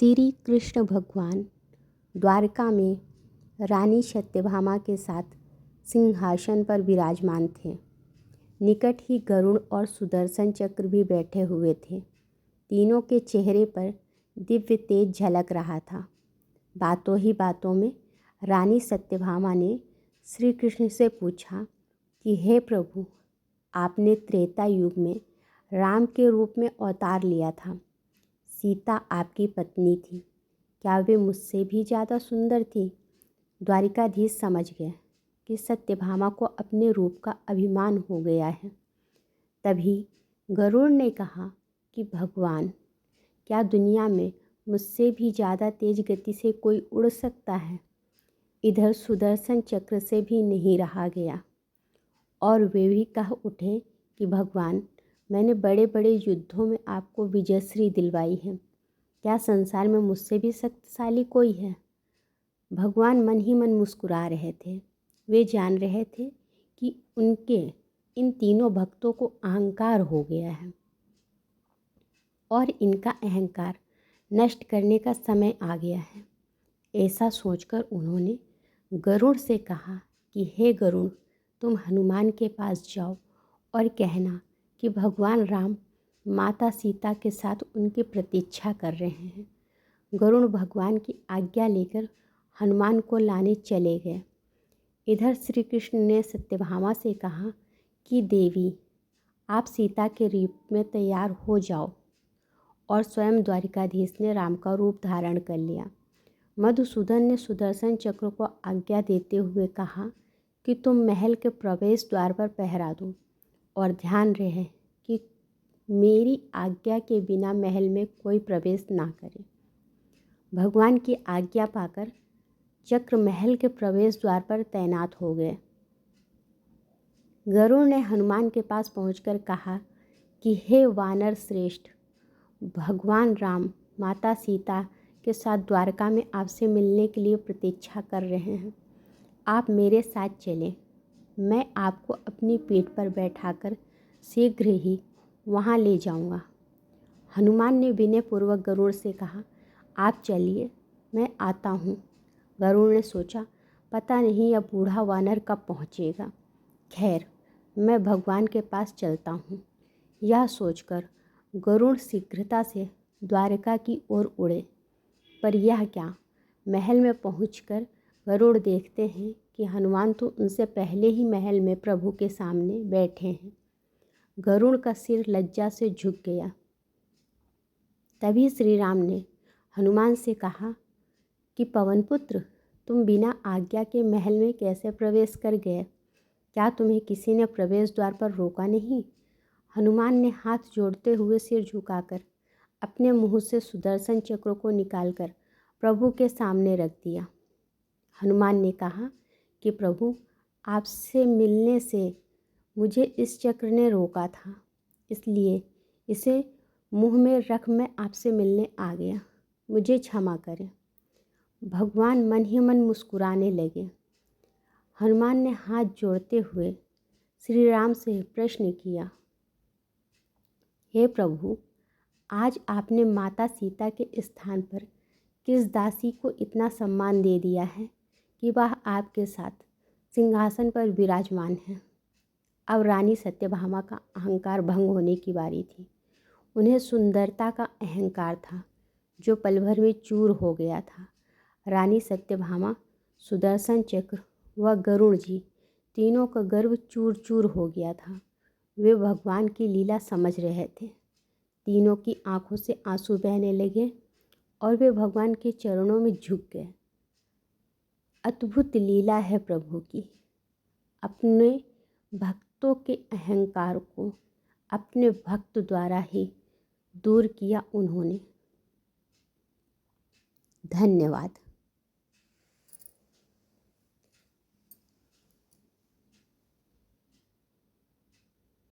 श्री कृष्ण भगवान द्वारका में रानी सत्यभामा के साथ सिंहासन पर विराजमान थे। निकट ही गरुड़ और सुदर्शन चक्र भी बैठे हुए थे। तीनों के चेहरे पर दिव्य तेज झलक रहा था। बातों ही बातों में रानी सत्यभामा ने श्री कृष्ण से पूछा कि हे प्रभु, आपने त्रेता युग में राम के रूप में अवतार लिया था। सीता आपकी पत्नी थी, क्या वे मुझसे भी ज़्यादा सुंदर थी? द्वारिकाधीश समझ गए कि सत्यभामा को अपने रूप का अभिमान हो गया है। तभी गरुड़ ने कहा कि भगवान, क्या दुनिया में मुझसे भी ज़्यादा तेज गति से कोई उड़ सकता है? इधर सुदर्शन चक्र से भी नहीं रहा गया और वे भी कह उठे कि भगवान, मैंने बड़े बड़े युद्धों में आपको विजयश्री दिलवाई है। क्या संसार में मुझसे भी शक्तिशाली कोई है? भगवान मन ही मन मुस्कुरा रहे थे। वे जान रहे थे कि उनके इन तीनों भक्तों को अहंकार हो गया है और इनका अहंकार नष्ट करने का समय आ गया है। ऐसा सोचकर उन्होंने गरुड़ से कहा कि हे गरुड़, तुम हनुमान के पास जाओ और कहना कि भगवान राम माता सीता के साथ उनकी प्रतीक्षा कर रहे हैं। गरुड़ भगवान की आज्ञा लेकर हनुमान को लाने चले गए। इधर श्री कृष्ण ने सत्यभामा से कहा कि देवी, आप सीता के रूप में तैयार हो जाओ, और स्वयं द्वारिकाधीश ने राम का रूप धारण कर लिया। मधुसूदन ने सुदर्शन चक्र को आज्ञा देते हुए कहा कि तुम महल के प्रवेश द्वार पर पहरा दो और ध्यान रहे कि मेरी आज्ञा के बिना महल में कोई प्रवेश ना करे। भगवान की आज्ञा पाकर चक्र महल के प्रवेश द्वार पर तैनात हो गए। गरुड़ ने हनुमान के पास पहुंचकर कहा कि हे वानर श्रेष्ठ, भगवान राम माता सीता के साथ द्वारका में आपसे मिलने के लिए प्रतीक्षा कर रहे हैं। आप मेरे साथ चलें। मैं आपको अपनी पीठ पर बैठाकर शीघ्र ही वहां ले जाऊंगा। हनुमान ने विनयपूर्वक गरुड़ से कहा, आप चलिए, मैं आता हूँ। गरुड़ ने सोचा, पता नहीं अब बूढ़ा वानर कब पहुँचेगा। खैर, मैं भगवान के पास चलता हूँ। यह सोचकर गरुड़ शीघ्रता से द्वारका की ओर उड़े। पर यह क्या, महल में पहुंचकर गरुड़ देखते हैं कि हनुमान तो उनसे पहले ही महल में प्रभु के सामने बैठे हैं। गरुड़ का सिर लज्जा से झुक गया। तभी श्री राम ने हनुमान से कहा कि पवनपुत्र, तुम बिना आज्ञा के महल में कैसे प्रवेश कर गए? क्या तुम्हें किसी ने प्रवेश द्वार पर रोका नहीं? हनुमान ने हाथ जोड़ते हुए सिर झुकाकर अपने मुंह से सुदर्शन चक्र को निकालकर प्रभु के सामने रख दिया। हनुमान ने कहा कि प्रभु, आपसे मिलने से मुझे इस चक्र ने रोका था, इसलिए इसे मुंह में रख मैं आपसे मिलने आ गया। मुझे क्षमा करें। भगवान मन ही मन मुस्कुराने लगे। हनुमान ने हाथ जोड़ते हुए श्री राम से प्रश्न किया, हे प्रभु, आज आपने माता सीता के स्थान पर किस दासी को इतना सम्मान दे दिया है कि वह आपके साथ सिंहासन पर विराजमान है? अब रानी सत्यभामा का अहंकार भंग होने की बारी थी। उन्हें सुंदरता का अहंकार था जो पल भर में चूर हो गया था। रानी सत्यभामा, सुदर्शन चक्र व गरुड़ जी तीनों का गर्व चूर चूर हो गया था। वे भगवान की लीला समझ रहे थे। तीनों की आंखों से आंसू बहने लगे और वे भगवान के चरणों में झुक गए। अद्भुत लीला है प्रभु की। अपने भक्तों के अहंकार को अपने भक्त द्वारा ही दूर किया उन्होंने। धन्यवाद।